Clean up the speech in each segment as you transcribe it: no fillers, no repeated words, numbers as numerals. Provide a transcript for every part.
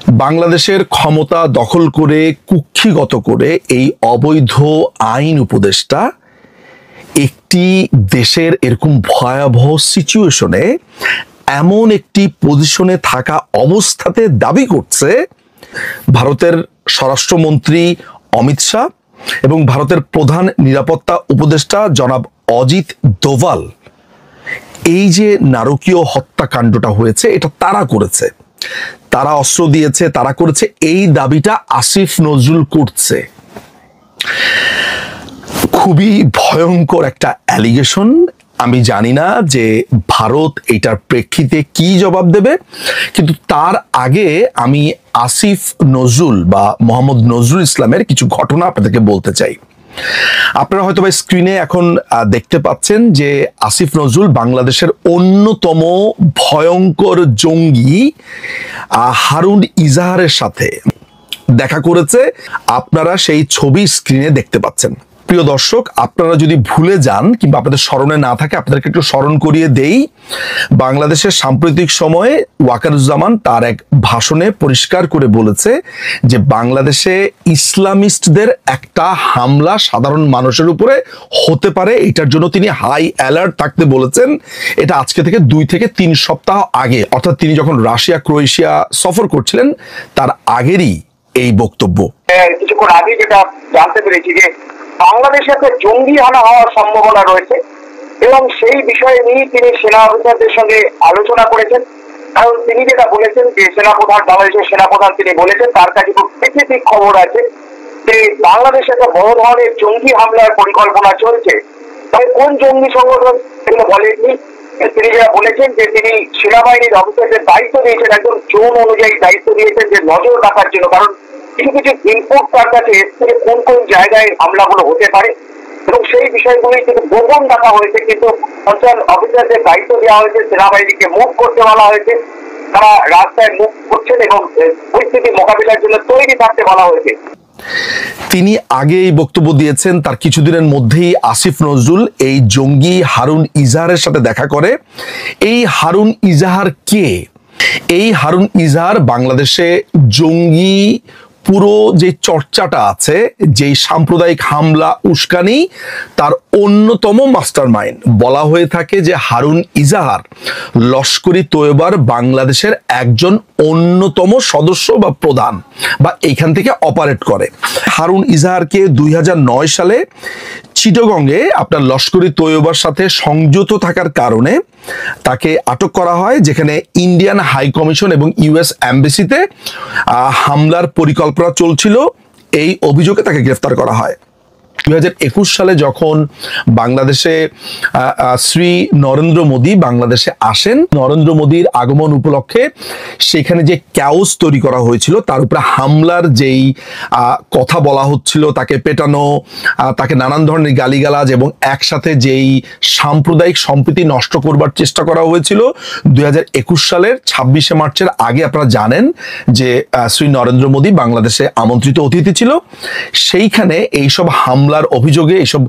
বাংলাদেশের ক্ষমতা দখল করে কুক্ষিগত করে এই অবৈধ আইন উপদেষ্টা একটি দেশের এরকম ভয়াবহ সিচুয়েশনে এমন একটি পজিশনে থাকা অবস্থাতে দাবি করছে ভারতের স্বরাষ্ট্রমন্ত্রী অমিত শাহ এবং ভারতের প্রধান নিরাপত্তা উপদেষ্টা জনাব অজিত দোভাল এই যে নারকীয় হত্যাকাণ্ডটা হয়েছে এটা তারা করেছে, তারা অস্ত্র দিয়েছে, তারা করেছে, এই দাবিটা আসিফ নজরুল করছে। খুবই ভয়ঙ্কর একটা অ্যালিগেশন। আমি জানি না যে ভারত এটার প্রেক্ষিতে কি জবাব দেবে, কিন্তু তার আগে আমি আসিফ নজরুল বা মোহাম্মদ নজরুল ইসলামের কিছু ঘটনা আপনাদেরকে বলতে চাই। আপনারা হয়তো বা স্ক্রিনে এখন দেখতে পাচ্ছেন যে আসিফ নজরুল বাংলাদেশের অন্যতম ভয়ঙ্কর জঙ্গি হারুন ইজাহারের সাথে দেখা করেছে। আপনারা সেই ছবি স্ক্রিনে দেখতে পাচ্ছেন। প্রিয় দর্শক, আপনারা যদি ভুলে যান কিংবা আপনাদের স্মরণে না থাকে, আপনাদেরকে একটু স্মরণ করিয়ে দেই। বাংলাদেশের সাম্প্রতিক সময়ে ওয়াকারুজ্জামান তার এক ভাষণে পরিষ্কার করে বলেছে যে বাংলাদেশে ইসলামিস্টদের একটা হামলা সাধারণ মানুষের উপরে হতে পারে, এটার জন্য তিনি হাই অ্যালার্ট থাকতে বলেছেন। এটা আজকে থেকে 2 থেকে 3 সপ্তাহ আগে, অর্থাৎ তিনি যখন রাশিয়া ক্রোয়েশিয়া সফর করছিলেন তার আগেরই এই বক্তব্য। কিছুক্ষণ আগে যেটা জানতে পেরেছি যে বাংলাদেশে একটা জঙ্গি হানা হওয়ার সম্ভাবনা রয়েছে এবং সেই বিষয়ে নিয়ে তিনি সেনা অফিসারদের সঙ্গে আলোচনা করেছেন। কারণ তিনি যেটা বলেছেন যে সেনাপ্রধান, বাংলাদেশের সেনাপ্রধান তিনি বলেছেন তার কাছে খুব স্পেসিফিক খবর আছে যে বাংলাদেশে একটা বড় ধরনের জঙ্গি হামলার পরিকল্পনা চলছে। তবে কোন জঙ্গি সংগঠন সেগুলো বলেননি। তিনি যেটা বলেছেন যে তিনি সেনাবাহিনীর অফিসারদের দায়িত্ব দিয়েছেন, একদম জোন অনুযায়ী দায়িত্ব দিয়েছেন যে নজর রাখার জন্য। কারণ কিছু কিছু ইনপুট তার কাছে এসছে কোন কোন জায়গায় হামলাগুলো হতে পারে এবং সেই বিষয়গুলি কিন্তু গোপন রাখা হয়েছে। কিন্তু কনসার্ন অফিসারদের দায়িত্ব দেওয়া হয়েছে, সেনাবাহিনীকে মুভ করতে বলা হয়েছে, তারা রাস্তায় মুভ করছেন এবং পরিস্থিতি মোকাবিলার জন্য তৈরি থাকতে বলা হয়েছে। তিনি আগে এই বক্তব্য দিয়েছেন, তার কিছুদিনের মধ্যেই আসিফ নজরুল এই জঙ্গি হারুন ইজাহারের সাথে দেখা করে। এই হারুন ইজাহার কে? এই হারুন ইজাহার বাংলাদেশে জঙ্গি পুরো যে চর্চাটা আছে, যেই সাম্প্রদায়িক হামলা উস্কানি, তার অন্যতম মাস্টার মাইন্ড। বলা হয়ে থাকে যে হারুন ইজাহার লস্করি তৈয়বার বাংলাদেশের একজন অন্যতম সদস্য বা প্রধান, বা এইখান থেকে অপারেট করে। হারুন ইজাহারকে 2009 সালে চিটাগংয়ে আপনার লস্করি তৈয়বার সাথে সংযুক্ত থাকার কারণে তাকে আটক করা হয়, যেখানে ইন্ডিয়ান হাই কমিশন এবং ইউএস এমবেসিতে হামলার পরিকল্পনা চলছিল। এই অভিযোগে তাকে গ্রেফতার করা হয়। 2021 সালে যখন বাংলাদেশে শ্রী নরেন্দ্র মোদী বাংলাদেশে আসেন, নরেন্দ্র মোদীর আগমন উপলক্ষে সেখানে যে ক্যাওস তৈরি করা হয়েছিল, তার উপরে হামলার যেই কথা বলা হচ্ছিল, তাকে পেটানো, তাকে নানান ধরনের গালিগালাজ এবং একসাথে যেই সাম্প্রদায়িক সম্প্রীতি নষ্ট করবার চেষ্টা করা হয়েছিল, 2021 সালের 26শে মার্চের আগে আপনারা জানেন যে শ্রী নরেন্দ্র মোদী বাংলাদেশে আমন্ত্রিত অতিথি ছিল। সেইখানে এইসব হামলার অভিযোগে, এইসব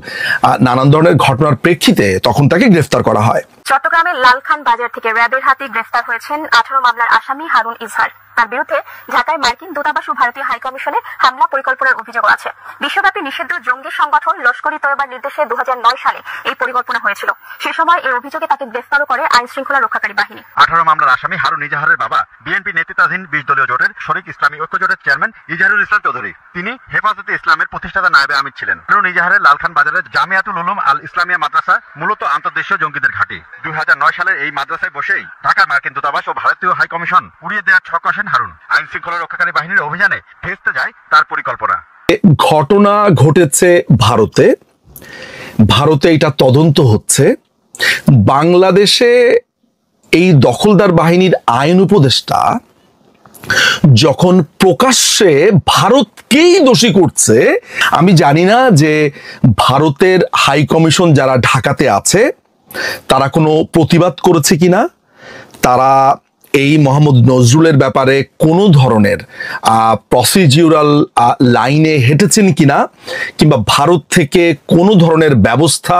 নানান ধরনের ঘটনার প্রেক্ষিতে তখন তাকে গ্রেফতার করা হয়। চট্টগ্রামের লালখান বাজার থেকে র্যাবের হাতে গ্রেফতার হয়েছেন 18 মামলার আসামি হারুন ইজহার। তার বিরুদ্ধে ঢাকায় মার্কিন দূতাবাস ও ভারতীয় হাইকমিশনে হামলা পরিকল্পনার অভিযোগ আছে। বিশ্বব্যাপী নিষিদ্ধ জঙ্গি সংগঠন লস্করি তৈয়বার নির্দেশে 2009 সালে এই পরিকল্পনা হয়েছিল। সে সময় এই অভিযোগে তাকে গ্রেফতারও করে আইন শৃঙ্খলা রক্ষাকারী বাহিনী। 18 মামলার আসামি হারুন ইজাহারের বাবা বিএনপি নেতৃত্বাধীন 20 দলীয় জোটের শরীক ইসলামী ঐক্য জোটের চেয়ারম্যান ইজাহারুল ইসলাম চৌধুরী। তিনি হেফাজতে ইসলামের প্রতিষ্ঠাতা নায়েবে আমির ছিলেন। হারুন ইজাহারের লালখান বাজারের জামিয়াতুল উলুম আল ইসলামিয়া মাদ্রাসা মূলত আন্তর্দেশীয় জঙ্গিদের ঘাঁটি। 2009 সালের এই মাদ্রাসায় বসেই ঢাকার মার্কিন দূতাবাস ও ভারতীয় হাইকমিশন উড়িয়ে দেওয়ার ছক কষেন হারুন। আইন শৃঙ্খলা রক্ষাকারী বাহিনীর অভিযানে ভেস্তে যায় তার পরিকল্পনা। ঘটনা ঘটেছে ভারতে, ভারতে এটা তদন্ত হচ্ছে। বাংলাদেশে এই দখলদার বাহিনীর আইন উপদেষ্টা যখন প্রকাশ্যে ভারতকেই দোষী করছে, আমি জানি না যে ভারতের হাই কমিশন যারা ঢাকাতে আছে তারা কোনো প্রতিবাদ করেছে কিনা, তারা এই মোহাম্মদ নজরুলের ব্যাপারে কোনো ধরনের প্রসিডিউরাল লাইনে হেঁটেছেন কিনা, কিংবা ভারত থেকে কোনো ধরনের ব্যবস্থা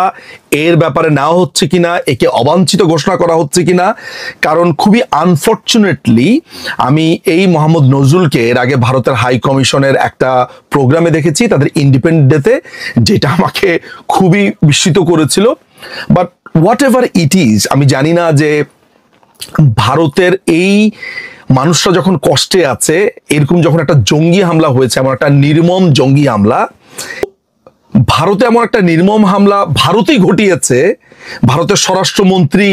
এর ব্যাপারে নেওয়া হচ্ছে কিনা, একে অবাঞ্ছিত ঘোষণা করা হচ্ছে কিনা। কারণ খুবই আনফর্চুনেটলি আমি এই মোহাম্মদ নজরুলকে এর আগে ভারতের হাই কমিশনের একটা প্রোগ্রামে দেখেছি, তাদের ইন্ডিপেন্ডেন্ট ডেতে, যেটা আমাকে খুবই বিস্মিত করেছিল। But what ever it is, আমি জানি না যে ভারতের এই মানুষরা যখন কষ্টে আছে, এরকম যখন একটা জঙ্গি হামলা হয়েছে, এমন একটা নির্মম জঙ্গি হামলা, ভারতে এমন একটা নির্মম হামলা ভারতেই ঘটিয়েছে, ভারতের স্বরাষ্ট্রমন্ত্রী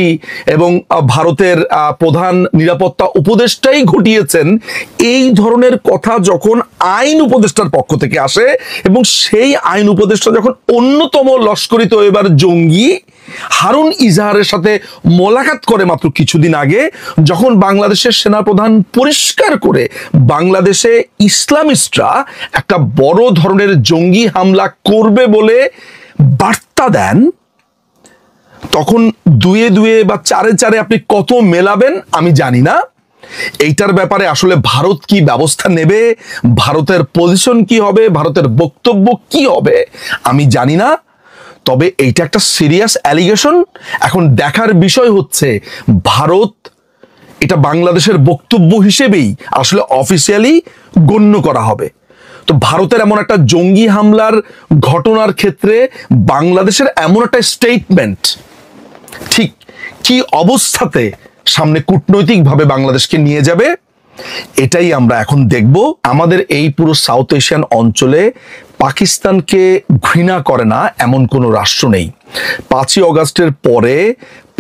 এবং ভারতের প্রধান নিরাপত্তা উপদেষ্টাই ঘটিয়েছেন, এই ধরনের কথা যখন আইন উপদেষ্টার পক্ষ থেকে আসে, এবং সেই আইন উপদেষ্টা যখন অন্যতম লস্করি তৈয়বার জঙ্গি হারুন ইজাহারের সাথে মোলাকাত করে মাত্র কিছুদিন আগে, যখন বাংলাদেশের সেনাপ্রধান পরিষ্কার করে বাংলাদেশে ইসলামিস্টরা একটা বড় ধরনের জঙ্গি হামলা করবে বলে বার্তা দেন, তখন দুয়ে দুয়ে বা চারে চারে আপনি কত মেলাবেন আমি জানি না। এইটার ব্যাপারে আসলে ভারত কি ব্যবস্থা নেবে, ভারতের পজিশন কি হবে, ভারতের বক্তব্য কি হবে আমি জানি না। তবে এইটা একটা সিরিয়াস অ্যালিগেশন। এখন দেখার বিষয় হচ্ছে ভারত এটা বাংলাদেশের বক্তব্য হিসেবেই আসলে অফিসিয়ালি গণ্য করা হবে। তো ভারতের এমন একটা জঙ্গি হামলার ঘটনার ক্ষেত্রে বাংলাদেশের এমন একটা স্টেটমেন্ট ঠিক কি অবস্থাতে সামনে কূটনৈতিকভাবে বাংলাদেশকে নিয়ে যাবে, এটাই আমরা এখন দেখব। আমাদের এই পুরো সাউথ এশিয়ান অঞ্চলে পাকিস্তানকে ঘৃণা করে না এমন কোনো রাষ্ট্র নেই। 5ই অগাস্টের পরে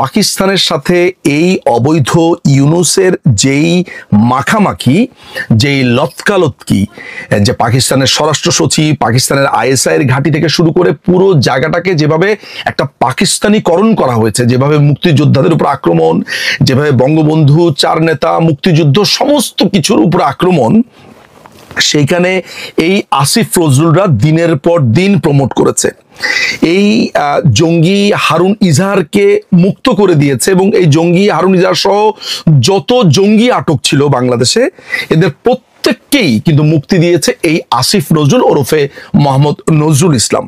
পাকিস্তানের সাথে এই অবৈধ ইউনুসের যেই মাখামাখি, যেই লতকালতকি, যে পাকিস্তানের স্বরাষ্ট্র সচিব, পাকিস্তানের আইএসআই এর ঘাঁটি থেকে শুরু করে পুরো জায়গাটাকে যেভাবে একটা পাকিস্তানিকরণ করা হয়েছে, যেভাবে মুক্তিযোদ্ধাদের উপর আক্রমণ, যেভাবে বঙ্গবন্ধু, 4 নেতা, মুক্তিযুদ্ধ, সমস্ত কিছুর উপর আক্রমণ, সেইখানে এই আসিফ নজরুলরা দিনের পর দিন প্রমোট করেছে। এই জঙ্গি হারুন ইজাহারকে মুক্ত করে দিয়েছে, এবং এই জঙ্গি হারুন ইজাহার সহ যত জঙ্গি আটক ছিল বাংলাদেশে, এদের প্রত্যেককেই কিন্তু মুক্তি দিয়েছে এই আসিফ নজরুল ওরফে মোহাম্মদ নজরুল ইসলাম।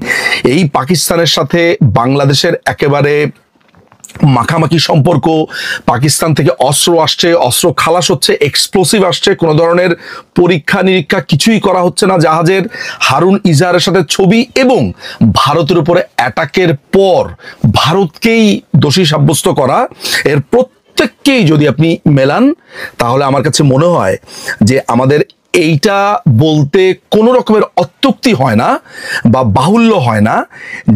এই পাকিস্তানের সাথে বাংলাদেশের একেবারে মাখামাখি সম্পর্ক, পাকিস্তান থেকে অস্ত্র আসছে, অস্ত্র খালাস হচ্ছে, এক্সপ্লোসিভ আসছে, কোনো ধরনের পরীক্ষা নিরীক্ষা কিছুই করা হচ্ছে না জাহাজের। হারুন ইজাহারের সাথে ছবি এবং ভারতের উপরে অ্যাটাকের পর ভারতকেই দোষী সাব্যস্ত করা, এর প্রত্যেককেই যদি আপনি মেলান, তাহলে আমার কাছে মনে হয় যে আমাদের এইটা বলতে কোনো রকমের অত্যুক্তি হয় না বা বাহুল্য হয় না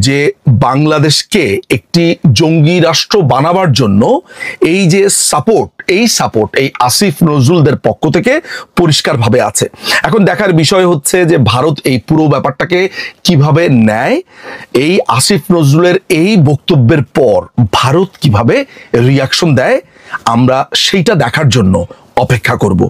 যে বাংলাদেশকে একটি জঙ্গি রাষ্ট্র বানাবার জন্য এই যে সাপোর্ট, এই আসিফ নজরুলদের পক্ষ থেকে পরিষ্কারভাবে আছে। এখন দেখার বিষয় হচ্ছে যে ভারত এই পুরো ব্যাপারটাকে কিভাবে নেয়, এই আসিফ নজরুলের এই বক্তব্যের পর ভারত কিভাবে রিয়াকশন দেয়, আমরা সেইটা দেখার জন্য অপেক্ষা করব।